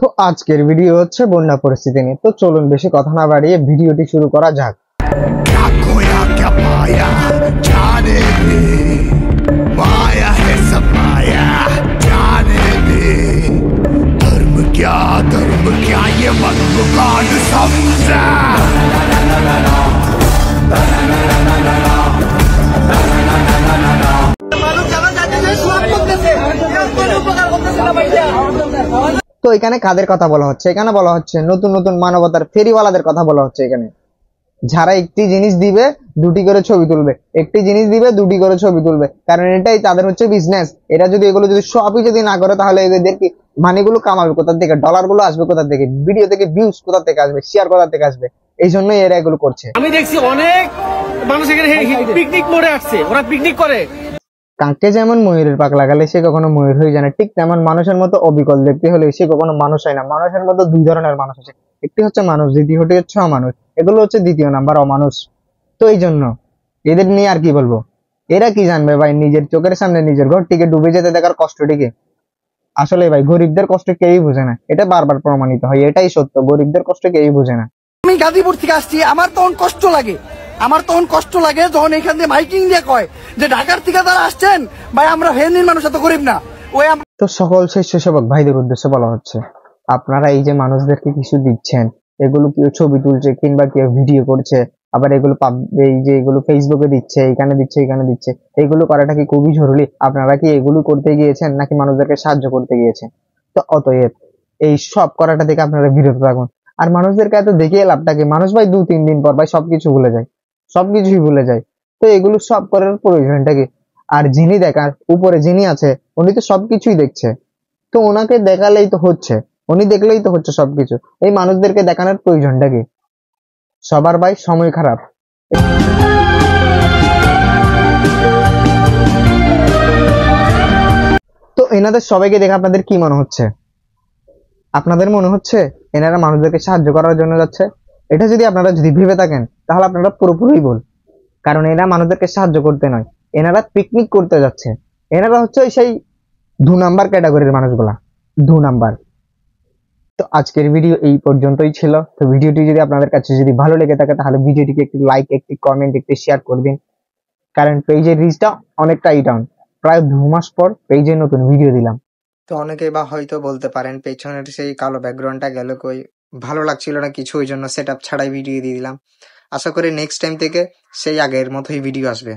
তো আজকের ভিডিও হচ্ছে বন্যা পরিস্থিতি নিয়ে। তো চলুন বেশি কথা না বাড়িয়ে ভিডিওটি শুরু করা যাক। क्या खोया क्या पाया जाने दे, माया है सब माया जाने दे। धर्म क्या ये मत काट समझा। তো এখানে কাদের কথা বলা হচ্ছে? এখানে বলা হচ্ছে নতুন নতুন মানবতার ফেরিওয়ালাদের কথা বলা হচ্ছে। এখানে যারা একটি জিনিস দিবে দুটি করে ছবি তুলবে, একটি জিনিস দিবে দুটি করে ছবি তুলবে, কারণ এটাই তাদের হচ্ছে বিজনেস। এরা যদি এগুলো যদি সবই যদি না করে তাহলে এদের কি মানিগুলো কামাবে কোথা থেকে, ডলার গুলো আসবে কোথা থেকে, ভিডিও থেকে ভিউজ কোথা থেকে আসবে, শেয়ার কোথা থেকে আসবে? এই জন্যই এরা এগুলো করছে। আমি দেখছি অনেক মানুষ এখানে পিকনিক মোড়ে আসছে, ওরা পিকনিক করে। কাকে যেমন ময়ূরের পাক লাগালে সে কখনো ময়ূর হয়ে যায় না, ঠিক তেমন মানুষের মতো অবিকল দেখতে হলে সে কখনো মানুষ হয় না। মানুষের মতো দুই ধরনের মানুষ আছে, একটি হচ্ছে মানুষ, দ্বিতীয়টি হচ্ছে অমানুষ। এগুলো হচ্ছে দ্বিতীয় নাম্বার অমানুষ। তো এই জন্য এদের নিয়ে আর কি বলবো? এরা কি জানবে ভাই নিজের চোখের সামনে নিজের ঘরটিকে ডুবে যেতে দেখার কষ্টটিকে? আসলে ভাই গরিবদের কষ্ট কেউই বুঝে না, এটা বারবার প্রমাণিত হয়, এটাই সত্য, গরিবদের কষ্ট কেউই বুঝে না। আমি গাজীপুর থেকে আসছি, আমার তখন কষ্ট লাগে যখন এখান দিয়ে মাইকিং দিয়ে কয় যে ঢাকার থেকে তারা আসছেন ভাই, আমরা ফেনীর মানুষ এত গরিব না। ওই তো সকল স্বেচ্ছাসেবক ভাইদের উদ্দেশ্যে বলা হচ্ছে, আপনারা এই যে মানুষদেরকে কিছু দিচ্ছেন, এগুলো কেউ ছবি তুলছে কিংবা কেউ ভিডিও করছে, আবার এগুলো এই যে এগুলো ফেসবুকে দিচ্ছে, এখানে দিচ্ছে, এগুলো করাটা কি খুবই জরুরি? আপনারা কি এগুলো করতে গিয়েছেন নাকি মানুষদেরকে সাহায্য করতে গিয়েছেন? তো অতএব এই সব করাটা থেকে আপনারা বিরত থাকুন। আর মানুষদেরকে এত দেখিয়ে লাভটা কি? মানুষ ভাই 2-3 দিন পর ভাই সবকিছুই ভুলে যায়। তো এগুলো সব করার প্রয়োজনটা কি? আর যিনি দেখার উপরে যিনি আছে উনি তো সবকিছুই দেখছে, তো ওনাকে দেখালেই তো হচ্ছে, উনি দেখলেই তো হচ্ছে সবকিছু। এই মানুষদেরকে দেখানোর প্রয়োজনটা কি? সবার ভাই সময় খারাপ। তো এনাদের সবাইকে দেখে আপনাদের কি মনে হচ্ছে? আপনাদের মনে হচ্ছে এনারা মানুষদেরকে সাহায্য করার জন্য যাচ্ছে? এটা যদি আপনারা যদি ভেবে থাকেন তাহলে আপনারা পুরোপুরি ভুল, কারণ এরা মানুষদেরকে সাহায্য করতে নয়, এনারা পিকনিক করতে যাচ্ছে। এনারা হচ্ছে সেই 2 নাম্বার ক্যাটাগরির মানুষগুলা, 2 নাম্বার। তো আজকের ভিডিও এই পর্যন্তই ছিল। তো ভিডিওটি যদি আপনাদের কাছে যদি ভালো লেগে থাকে তাহলে ভিডিওটিকে একটি লাইক, একটি কমেন্ট, একটি শেয়ার করে দিন, কারণ পেজের রিচটা অনেকটাই ডাউন। প্রায় 2 মাস পর পেজে নতুন ভিডিও দিলাম। তো অনেকেই বা হয়তো বলতে পারেন পেছনের সেই কালো ব্যাকগ্রাউন্ডটা গেল কই, ভালো লাগছিল না কিছু, ওই জন্য সেটআপ ছাড়াই ভিডিও দিয়ে দিলাম। আশা করি নেক্সট টাইম থেকে সেই আগের মতোই ভিডিও আসবে।